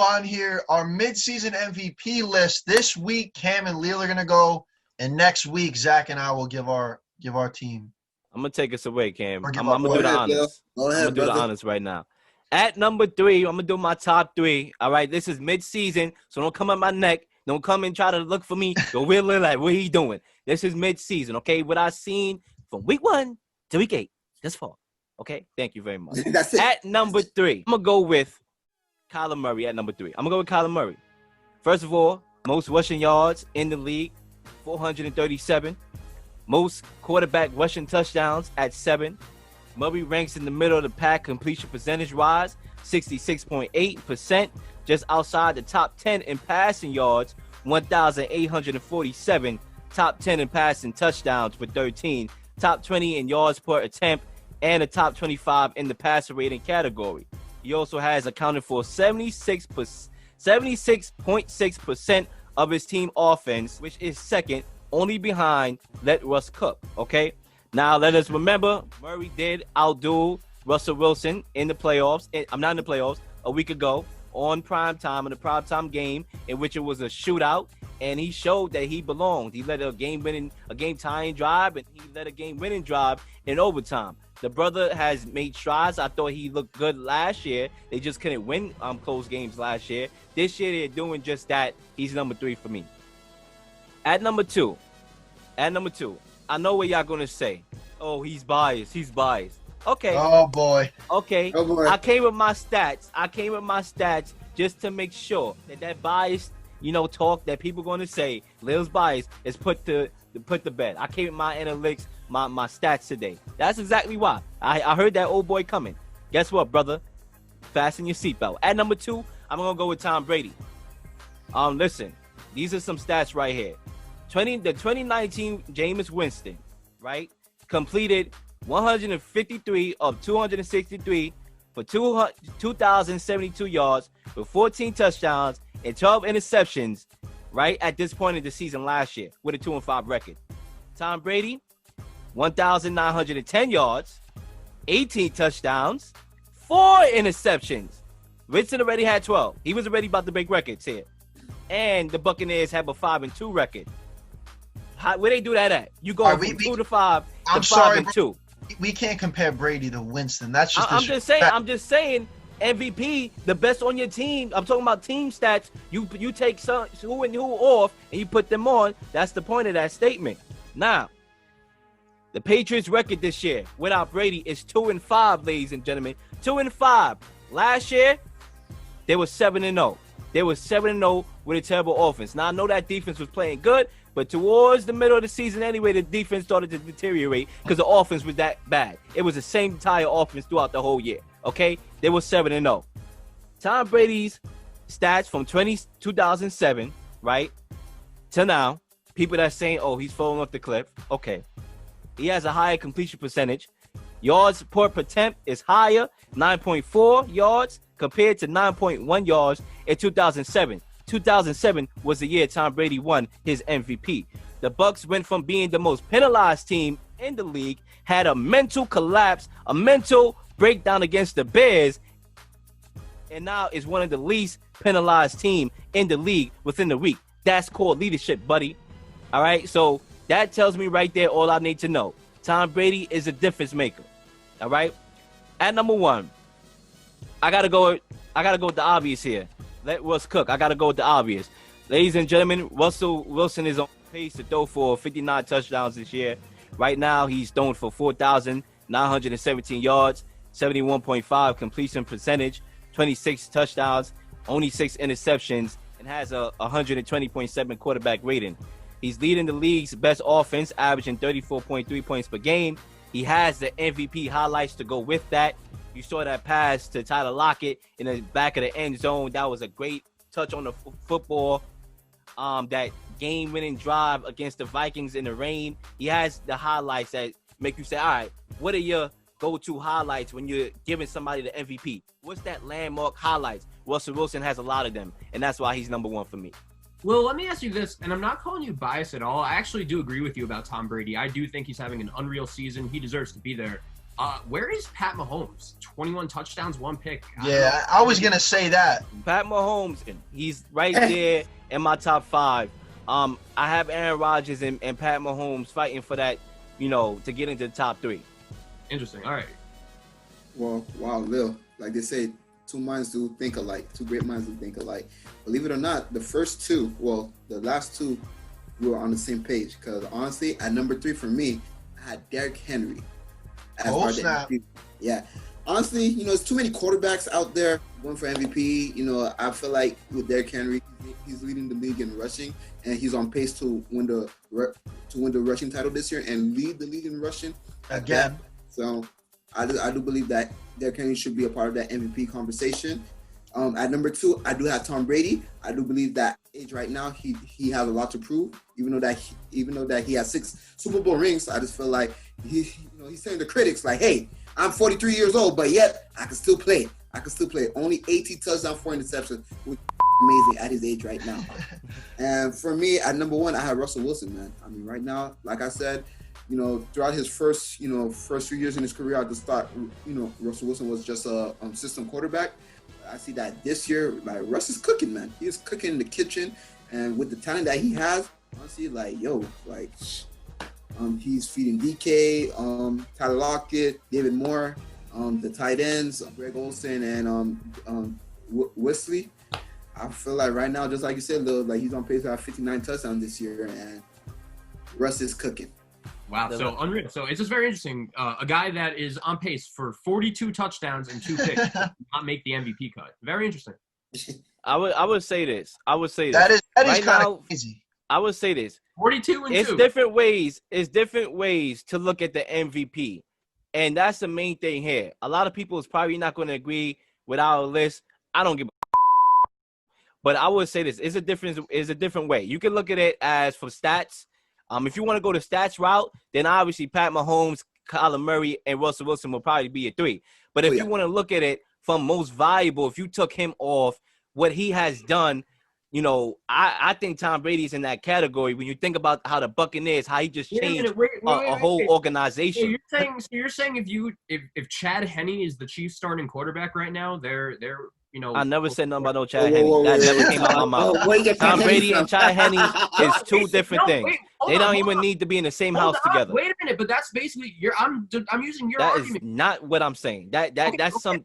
On here, our midseason MVP list. This week, Cam and Leal are gonna go, and next week, Zach and I will give our team. I'm gonna take us away, Cam. Or give I'm our gonna do the honors. Go I'm ahead, gonna do the brother. honors right now. At number 3, I'm gonna do my top 3. All right, this is mid-season, so don't come at my neck. Don't come and try to look for me. Don't really like what he doing. This is mid-season, okay? What I seen from week 1 to week 8 this fall. Okay, thank you very much. That's it. At number 3, I'm gonna go with Kyler Murray. At number 3, I'm gonna go with Kyler Murray. First of all, most rushing yards in the league, 437. Most quarterback rushing touchdowns at 7. Murray ranks in the middle of the pack completion percentage-wise, 66.8%, just outside the top 10 in passing yards, 1,847, top 10 in passing touchdowns for 13, top 20 in yards per attempt, and a top 25 in the passer rating category. He also has accounted for 76.6% of his team offense, which is second only behind let Russ cook, okay? Now, let us remember, Murray did outdo Russell Wilson in the playoffs. I'm not in the playoffs, a week ago on primetime, in a primetime game in which it was a shootout, and he showed that he belonged. He led a game-tying drive, and he led a game-winning drive in overtime. The brother has made strides. I thought he looked good last year. They just couldn't win close games last year. This year, they're doing just that. He's number 3 for me. At number 2, I know what y'all gonna say. Oh, he's biased. Okay. Oh boy. Okay. Oh, boy. I came with my stats just to make sure that biased, talk that people gonna say Leal's bias is put to bed. I came with my analytics, my stats today. That's exactly why. I heard that old boy coming. Guess what, brother? Fasten your seatbelt. At number 2, I'm gonna go with Tom Brady. Listen, these are some stats right here. The 2019 Jameis Winston, right, completed 153 of 263 for 2,072 yards with 14 touchdowns and 12 interceptions, right, at this point in the season last year with a 2-5 record. Tom Brady, 1,910 yards, 18 touchdowns, 4 interceptions. Winston already had 12. He was already about to break records here. And the Buccaneers have a 5-2 record. Where they do that at? You go from 2 to 5 to 5-2. We can't compare Brady to Winston. That's just. I'm just saying. MVP, the best on your team. I'm talking about team stats. You take who and who off, and you put them on. That's the point of that statement. Now, the Patriots' record this year without Brady is 2-5, ladies and gentlemen. 2-5. Last year, they were 7-0. They were 7-0 with a terrible offense. Now, I know that defense was playing good, but towards the middle of the season anyway, the defense started to deteriorate because the offense was that bad. It was the same entire offense throughout the whole year, okay? They were 7-0. Tom Brady's stats from 2007, right, to now, people that are saying, oh, he's falling off the cliff, okay. He has a higher completion percentage. Yards per attempt is higher, 9.4 yards compared to 9.1 yards in 2007. 2007 was the year Tom Brady won his MVP. The Bucs went from being the most penalized team in the league, had a mental collapse, a mental breakdown against the Bears, and now is one of the least penalized team in the league within the week. That's called leadership, buddy. All right, so that tells me right there all I need to know. Tom Brady is a difference maker. All right. At number 1, I gotta go with the obvious here. Let Russ cook. I got to go with the obvious. Ladies and gentlemen, Russell Wilson is on pace to throw for 59 touchdowns this year. Right now, he's thrown for 4,917 yards, 71.5 completion percentage, 26 touchdowns, only 6 interceptions, and has a 120.7 quarterback rating. He's leading the league's best offense, averaging 34.3 points per game. He has the MVP highlights to go with that. You saw that pass to Tyler Lockett in the back of the end zone. That was a great touch on the football. That game-winning drive against the Vikings in the rain. He has the highlights that make you say, all right, what are your go-to highlights when you're giving somebody the MVP? What's that landmark highlights? Russell Wilson has a lot of them, and that's why he's number 1 for me. Well, let me ask you this, and I'm not calling you biased at all. I actually do agree with you about Tom Brady. I do think he's having an unreal season. He deserves to be there. Where is Pat Mahomes? 21 touchdowns, 1 pick. Yeah, I was gonna say that. Pat Mahomes, he's right there in my top 5. I have Aaron Rodgers and Pat Mahomes fighting for that, to get into the top 3. Interesting. All right. Well, wow, Lil. Like they say, two minds do think alike. Two great minds do think alike. Believe it or not, the last two, we were on the same page. Because honestly, at number 3 for me, I had Derrick Henry. Snap. Yeah. Honestly, it's too many quarterbacks out there going for MVP. I feel like with Derrick Henry, he's leading the league in rushing, and he's on pace to win the rushing title this year and lead the league in rushing Again. So I do believe that Derrick Henry should be a part of that MVP conversation. At number 2, I do have Tom Brady. I do believe that age right now he has a lot to prove. Even though that he has 6 Super Bowl rings, I just feel like he's saying to critics like, "Hey, I'm 43 years old, but yet I can still play. Only 18 touchdowns, 4 interceptions, which is amazing at his age right now." And for me, at number 1, I have Russell Wilson, man. I mean, right now, like I said, throughout his first few years in his career at the start, Russell Wilson was just a system quarterback. I see that this year, like, Russ is cooking, man. He is cooking in the kitchen, and with the talent that he has, honestly, he's feeding DK, Tyler Lockett, David Moore, the tight ends, Greg Olsen, and Wesley. I feel like right now, just like you said, Lil, like he's on pace to have 59 touchdowns this year, and Russ is cooking. Wow, so unreal. So it's just very interesting. A guy that is on pace for 42 touchdowns and 2 picks does not make the MVP cut. Very interesting. I would say this. That is right kind now, of crazy. I would say this. 42 and 2. It's different ways to look at the MVP. And that's the main thing here. A lot of people is probably not going to agree with our list. I don't give a but I would say this. It's a different way. You can look at it as for stats. If you want to go the stats route, then obviously Pat Mahomes, Kyler Murray, and Russell Wilson will probably be a 3. But if you want to look at it from most valuable, if you took him off, what he has done, I think Tom Brady's in that category. When you think about how the Buccaneers, how he just changed a whole organization. So you're saying if Chad Henne is the Chiefs starting quarterback right now, they're I never said nothing about no Chad Henne. That never came out of my mouth. Tom Brady and Chad Henne is 2 different things. They don't even need to be in the same house together. Wait a minute, but that's basically I'm using your That argument. is not what I'm saying. That's something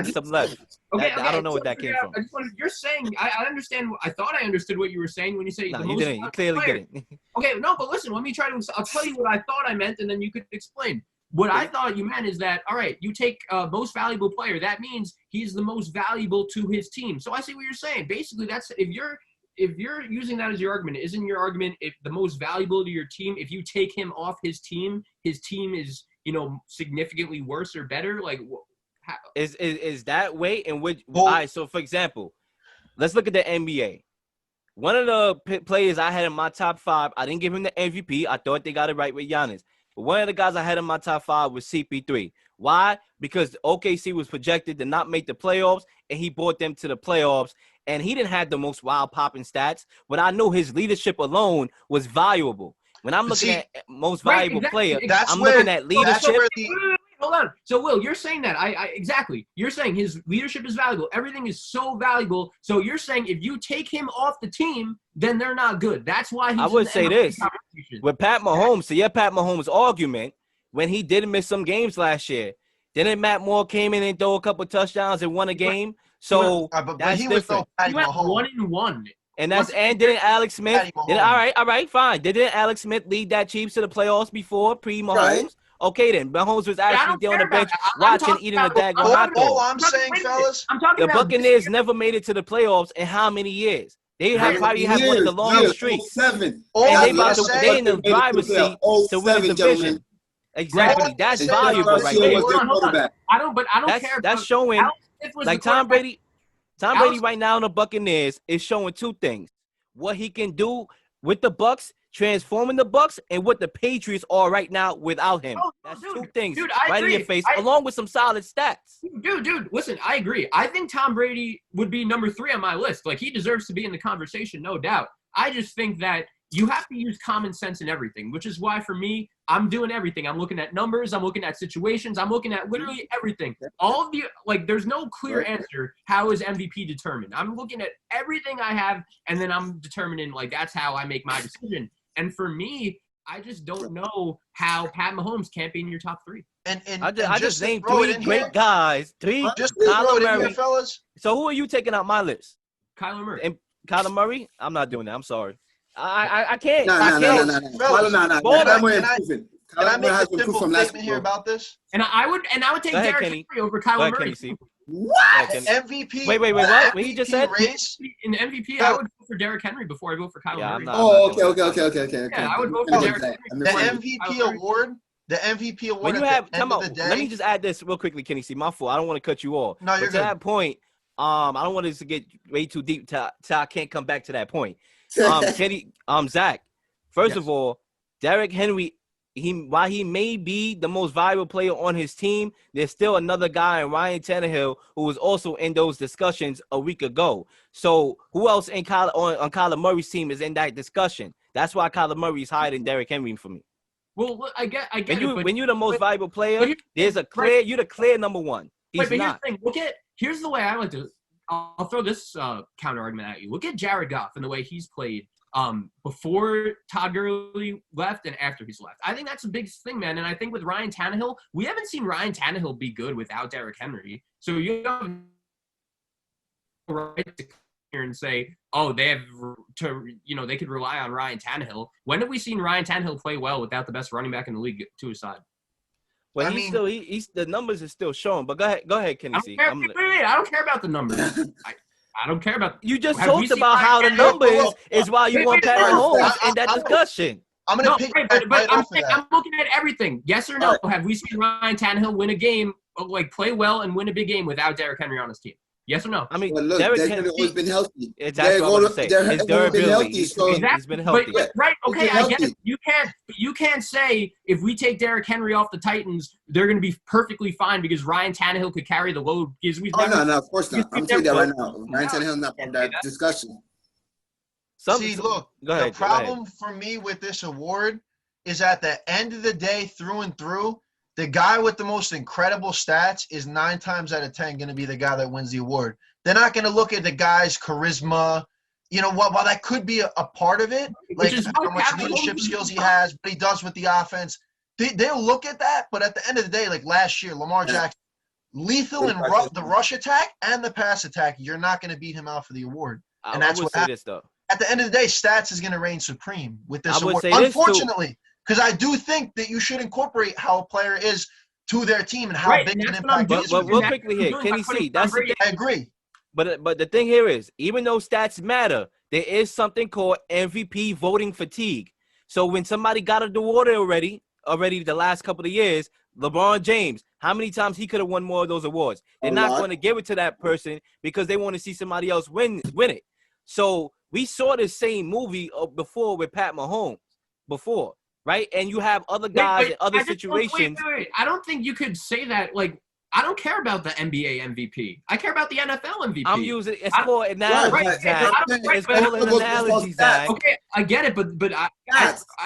some left. I don't know what that came from. You're saying I understand. I thought I understood what you were saying when you say no, you didn't. You clearly didn't. Okay, no, but listen. Let me try to. I'll tell you what I thought I meant, and then you could explain. What I thought you meant is that, all right, you take most valuable player. That means he's the most valuable to his team. So I see what you're saying. Basically, that's if you're using that as your argument, isn't your argument if the most valuable to your team, if you take him off his team is, significantly worse or better? Like, is that way? And which? All right. So for example, let's look at the NBA. One of the players I had in my top 5, I didn't give him the MVP. I thought they got it right with Giannis. But one of the guys I had in my top 5 was CP3. Why? Because OKC was projected to not make the playoffs, and he brought them to the playoffs. And he didn't have the most wild popping stats, but I know his leadership alone was valuable. When I'm looking at most valuable player, I'm looking at leadership. Hold on. So, Will, you're saying that. Exactly. You're saying his leadership is valuable. Everything is so valuable. So you're saying if you take him off the team, then they're not good. That's why I would say this. With Pat Mahomes, to your Pat Mahomes argument, when he did miss some games last year, didn't Matt Moore came in and throw a couple touchdowns and won a game? So that's he different. He went 1-1. And didn't Alex Smith? All right, fine. Didn't Alex Smith lead that Chiefs to the playoffs before pre-Mahomes? Right. Okay, then. Mahomes was actually there on the bench watching, eating a daggone hot dog. All I'm saying, fellas, the Buccaneers never made it to the playoffs in how many years? They probably had one of the longest streaks. 07. And they in the driver's seat to win the division. Gentlemen. Exactly. That's valuable right there. I don't care. That's showing, like Tom Brady right now in the Buccaneers is showing 2 things. What he can do with the Bucs, transforming the Bucs, and what the Patriots are right now without him. That's 2 things right in your face, along with some solid stats. Dude, listen, I agree. I think Tom Brady would be number 3 on my list. Like, he deserves to be in the conversation, no doubt. I just think that you have to use common sense in everything, which is why for me, I'm doing everything. I'm looking at numbers. I'm looking at situations. I'm looking at literally everything. All of the, like, there's no clear answer. How is MVP determined? I'm looking at everything I have, and then I'm determining, like, that's how I make my decision. And for me, I just don't know how Pat Mahomes can't be in your top 3. And I just named 3 great guys. Just throw it in here, fellas. So who are you taking out my list? Kyler Murray. And Kyler Murray? I'm not doing that. I'm sorry. I can't. No. Can I make a simple statement here about this? And I would take Derrick Henry over Kyler Murray. What? MVP. Wait. What? What he just said? Race? In MVP, I would vote for Derrick Henry before I vote for Kyler Murray. I'm not, Okay. Yeah, I would vote for Derrick Henry. The MVP award. The MVP award. When you have, let me just add this real quickly, Kenny C. My fault. I don't want to cut you off. No, you're good. To that point, I don't want this to get way too deep till I can't come back to that point. Zach, first of all, Derrick Henry, while he may be the most valuable player on his team, there's still another guy in Ryan Tannehill who was also in those discussions a week ago. So who else on Kyler Murray's team is in that discussion? That's why Kyler Murray is higher than Derrick Henry for me. Well, look, I get when you're the most valuable player, there's a clear you're the clear number one. He's not. Here's the thing. Here's the way I like to. I'll throw this counter argument at you. Look at Jared Goff and the way he's played before Todd Gurley left and after he's left. I think that's a big thing, man. And I think with Ryan Tannehill, we haven't seen Ryan Tannehill be good without Derrick Henry. So you have the right to come here and say, oh, they have to, they could rely on Ryan Tannehill. When have we seen Ryan Tannehill play well without the best running back in the league to his side? Well, he's the numbers is still showing. But go ahead, Kenny C. I don't care about the numbers. I don't care about. You just talked about how the numbers is why you want Pat Mahomes in that discussion. I'm gonna pick. But I'm looking at everything. Yes or no? Have we seen Ryan Tannehill win a game, like play well and win a big game without Derrick Henry on his team? Yes or no? I mean, look, Derrick Henry's always been healthy. Exactly what I'm saying. His durability. He's been healthy. But, right? Okay, I get it. You can't say if we take Derrick Henry off the Titans, they're going to be perfectly fine because Ryan Tannehill could carry the load. No, of course not. I'm telling you that right now. Ryan Tannehill's not part of that discussion. Look, the problem for me with this award is at the end of the day, through and through, the guy with the most incredible stats is 9 times out of 10 going to be the guy that wins the award. They're not going to look at the guy's charisma. You know what? While that could be a part of it, like how much leadership skills he has, what he does with the offense, they'll look at that. But at the end of the day, like last year, Lamar Jackson, lethal in the rush attack and the pass attack, you're not going to beat him out for the award. And that's what happens. At the end of the day, stats is going to reign supreme with this award. Unfortunately. Because I do think that you should incorporate how a player is to their team and how big an impact it is. But real quickly here, Kenny C, that's the thing. I agree. But the thing here is, even though stats matter, there is something called MVP voting fatigue. So when somebody got the award already the last couple of years, LeBron James, how many times he could have won more of those awards? They're not going to give it to that person because they want to see somebody else win it. So we saw the same movie before with Pat Mahomes before. Right, and you have other guys in other situations. Wait. I don't think you could say that. Like, I don't care about the NBA MVP. I care about the NFL MVP. I'm using it's called analogy, Zach. It's called an analogy, Zach. Okay, I get it, but I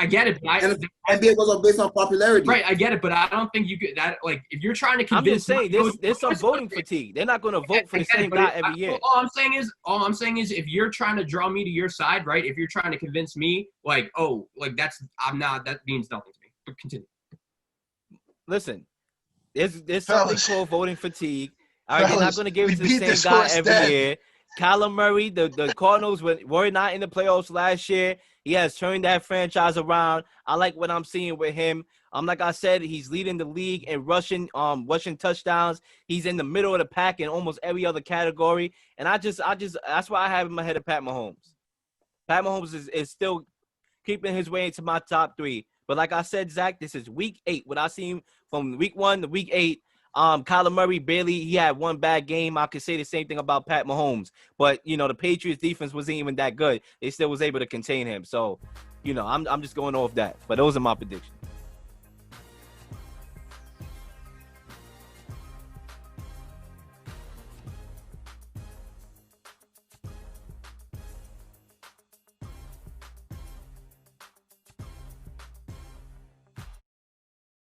get it. NBA goes on based on popularity. Right, I get it, but I don't think you could. That like if you're trying to convince. I'm just saying there's some voting fatigue. They're not going to vote for the same guy every year. All I'm saying is, if you're trying to draw me to your side, right? If you're trying to convince me, like, oh, like that means nothing to me. But continue. Listen. There's something called voting fatigue. All right, they're not going to give it to the same guy every year. Kyler Murray, the Cardinals were not in the playoffs last year. He has turned that franchise around. I like what I'm seeing with him. Like I said, he's leading the league in rushing touchdowns. He's in the middle of the pack in almost every other category. And I just that's why I have him ahead of Pat Mahomes. Pat Mahomes is still keeping his way into my top 3. But like I said, Zach, this is week 8. What I seen from week 1 to week 8, Kyler Murray he had one bad game. I could say the same thing about Pat Mahomes. But, the Patriots defense wasn't even that good. They still was able to contain him. So, I'm just going off that. But those are my predictions.